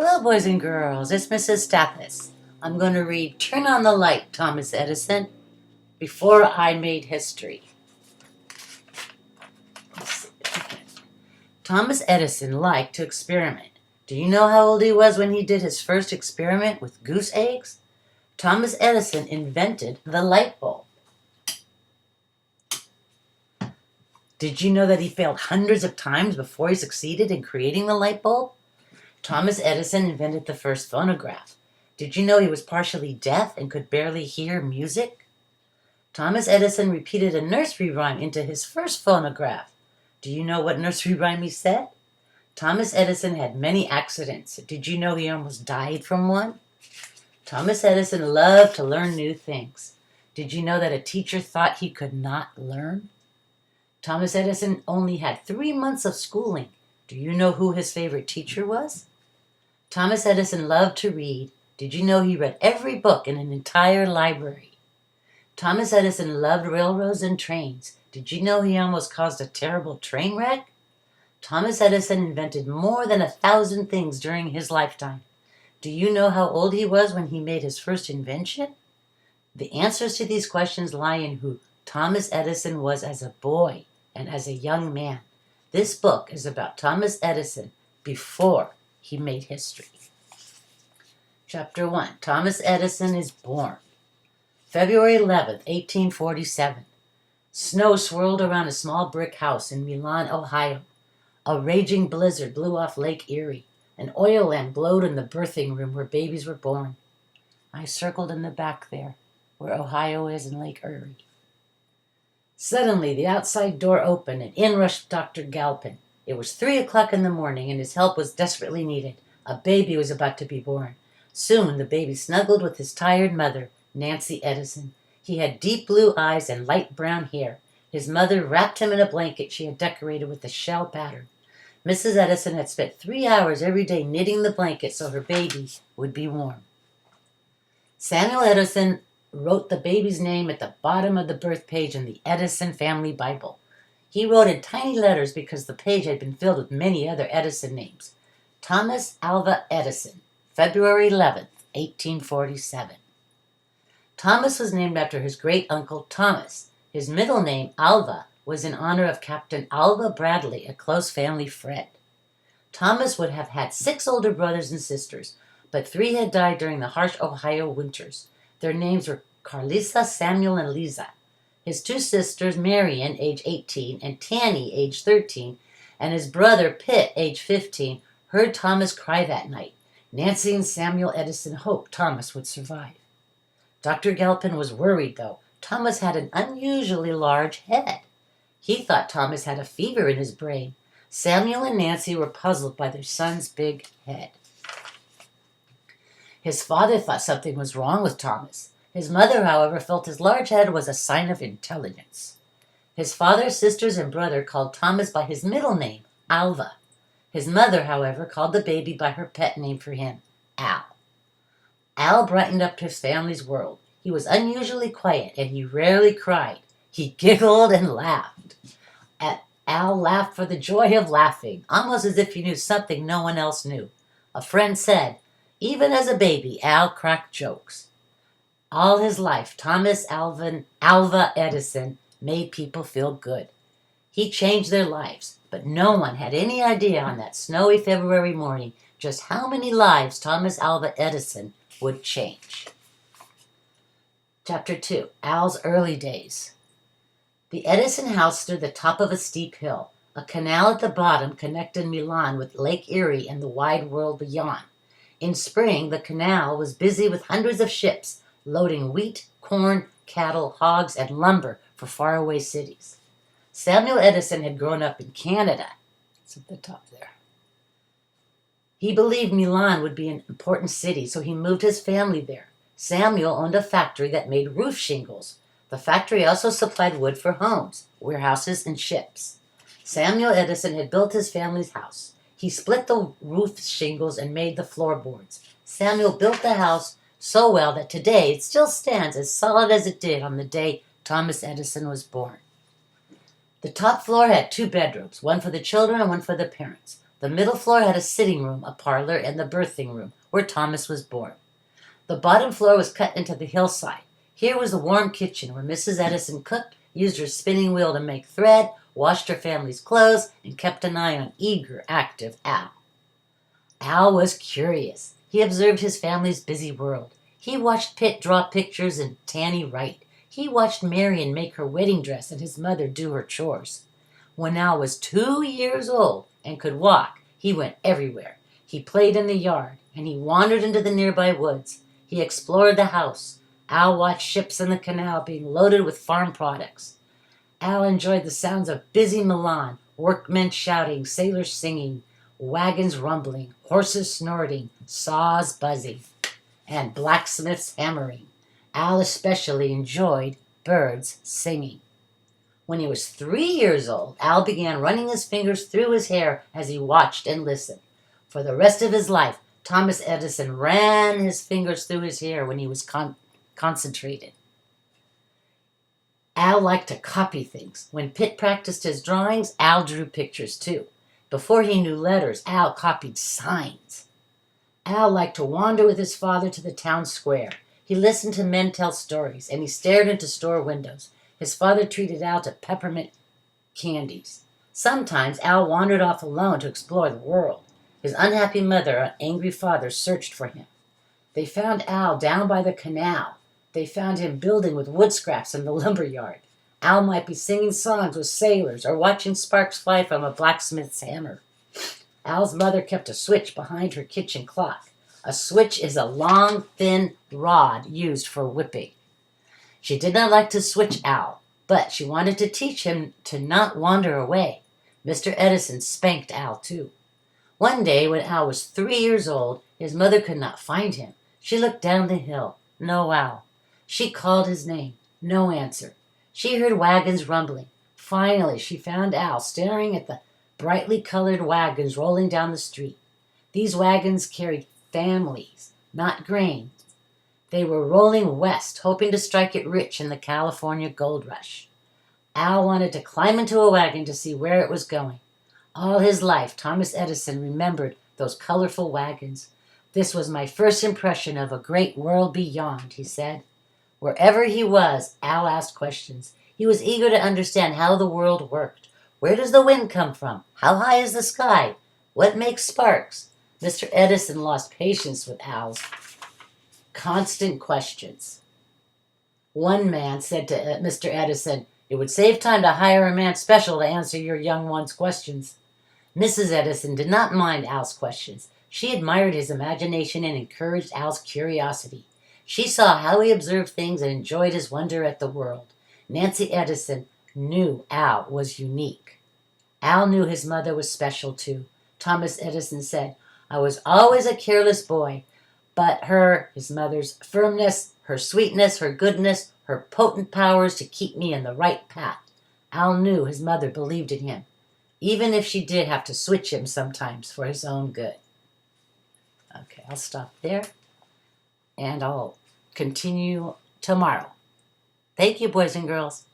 Hello, boys and girls. It's Mrs. Stathis. I'm going to read Turn on the Light, Thomas Edison, Before I Made History. Thomas Edison liked to experiment. Do you know how old he was when he did his first experiment with goose eggs? Thomas Edison invented the light bulb. Did you know that he failed hundreds of times before he succeeded in creating the light bulb? Thomas Edison invented the first phonograph. Did you know he was partially deaf and could barely hear music? Thomas Edison repeated a nursery rhyme into his first phonograph. Do you know what nursery rhyme he said? Thomas Edison had many accidents. Did you know he almost died from one? Thomas Edison loved to learn new things. Did you know that a teacher thought he could not learn? Thomas Edison only had 3 months of schooling. Do you know who his favorite teacher was? Thomas Edison loved to read. Did you know he read every book in an entire library? Thomas Edison loved railroads and trains. Did you know he almost caused a terrible train wreck? Thomas Edison invented more than 1,000 things during his lifetime. Do you know how old he was when he made his first invention? The answers to these questions lie in who Thomas Edison was as a boy and as a young man. This book is about Thomas Edison before he made history. Chapter 1. Thomas Edison is born. February 11th, 1847. Snow swirled around a small brick house in Milan, Ohio. A raging blizzard blew off Lake Erie. An oil lamp glowed in the birthing room where babies were born. I circled in the back there, where Ohio is in Lake Erie. Suddenly, the outside door opened and in rushed Dr. Galpin. It was 3 o'clock in the morning and his help was desperately needed. A baby was about to be born. Soon the baby snuggled with his tired mother, Nancy Edison. He had deep blue eyes and light brown hair. His mother wrapped him in a blanket she had decorated with a shell pattern. Mrs. Edison had spent 3 hours every day knitting the blanket so her baby would be warm. Samuel Edison wrote the baby's name at the bottom of the birth page in the Edison family Bible. He wrote in tiny letters because the page had been filled with many other Edison names. Thomas Alva Edison, February 11th, 1847. Thomas was named after his great-uncle Thomas. His middle name, Alva, was in honor of Captain Alva Bradley, a close family friend. Thomas would have had 6 older brothers and sisters, but 3 had died during the harsh Ohio winters. Their names were Carlisa, Samuel, and Lisa. His 2 sisters, Marion, age 18, and Tanny, age 13, and his brother, Pitt, age 15, heard Thomas cry that night. Nancy and Samuel Edison hoped Thomas would survive. Dr. Galpin was worried, though. Thomas had an unusually large head. He thought Thomas had a fever in his brain. Samuel and Nancy were puzzled by their son's big head. His father thought something was wrong with Thomas. His mother, however, felt his large head was a sign of intelligence. His father, sisters, and brother called Thomas by his middle name, Alva. His mother, however, called the baby by her pet name for him, Al. Al brightened up his family's world. He was unusually quiet, and he rarely cried. He giggled and laughed. Al laughed for the joy of laughing, almost as if he knew something no one else knew. A friend said, even as a baby, Al cracked jokes. All his life, Thomas Alva Edison made people feel good. He changed their lives, but no one had any idea on that snowy February morning just how many lives Thomas Alva Edison would change. Chapter 2. Al's Early Days. The Edison house stood at the top of a steep hill. A canal at the bottom connected Milan with Lake Erie and the wide world beyond. In spring, the canal was busy with hundreds of ships, loading wheat, corn, cattle, hogs, and lumber for faraway cities. Samuel Edison had grown up in Canada. It's at the top there. He believed Milan would be an important city, so he moved his family there. Samuel owned a factory that made roof shingles. The factory also supplied wood for homes, warehouses, and ships. Samuel Edison had built his family's house. He split the roof shingles and made the floorboards. Samuel built the house so well that today it still stands as solid as it did on the day Thomas Edison was born. The top floor had 2 bedrooms, one for the children and one for the parents. The middle floor had a sitting room, a parlor, and the birthing room, where Thomas was born. The bottom floor was cut into the hillside. Here was the warm kitchen where Mrs. Edison cooked, used her spinning wheel to make thread, washed her family's clothes, and kept an eye on eager, active Al. Al was curious. He observed his family's busy world. He watched Pitt draw pictures and Tanny write. He watched Marion make her wedding dress and his mother do her chores. When Al was 2 years old and could walk, he went everywhere. He played in the yard, and he wandered into the nearby woods. He explored the house. Al watched ships in the canal being loaded with farm products. Al enjoyed the sounds of busy Milan, workmen shouting, sailors singing, wagons rumbling, horses snorting, saws buzzing, and blacksmiths hammering. Al especially enjoyed birds singing. When he was 3 years old, Al began running his fingers through his hair as he watched and listened. For the rest of his life, Thomas Edison ran his fingers through his hair when he was concentrated. Al liked to copy things. When Pitt practiced his drawings, Al drew pictures too. Before he knew letters, Al copied signs. Al liked to wander with his father to the town square. He listened to men tell stories, and he stared into store windows. His father treated Al to peppermint candies. Sometimes Al wandered off alone to explore the world. His unhappy mother and angry father searched for him. They found Al down by the canal. They found him building with wood scraps in the lumber yard. Al might be singing songs with sailors or watching sparks fly from a blacksmith's hammer. Al's mother kept a switch behind her kitchen clock. A switch is a long, thin rod used for whipping. She did not like to switch Al, but she wanted to teach him to not wander away. Mr. Edison spanked Al too. One day when Al was 3 years old, his mother could not find him. She looked down the hill. No Al. She called his name. No answer. She heard wagons rumbling. Finally, she found Al staring at the brightly colored wagons rolling down the street. These wagons carried families, not grain. They were rolling west, hoping to strike it rich in the California gold rush. Al wanted to climb into a wagon to see where it was going. All his life, Thomas Edison remembered those colorful wagons. This was my first impression of a great world beyond, he said. Wherever he was, Al asked questions. He was eager to understand how the world worked. Where does the wind come from? How high is the sky? What makes sparks? Mr. Edison lost patience with Al's constant questions. One man said to Mr. Edison, "It would save time to hire a man special to answer your young one's questions." Mrs. Edison did not mind Al's questions. She admired his imagination and encouraged Al's curiosity. She saw how he observed things and enjoyed his wonder at the world. Nancy Edison knew Al was unique. Al knew his mother was special too. Thomas Edison said, "I was always a careless boy, but her," his mother's, "firmness, her sweetness, her goodness, her potent powers to keep me in the right path." Al knew his mother believed in him, even if she did have to switch him sometimes for his own good. Okay, I'll stop there, and I'll continue tomorrow. Thank you, boys and girls.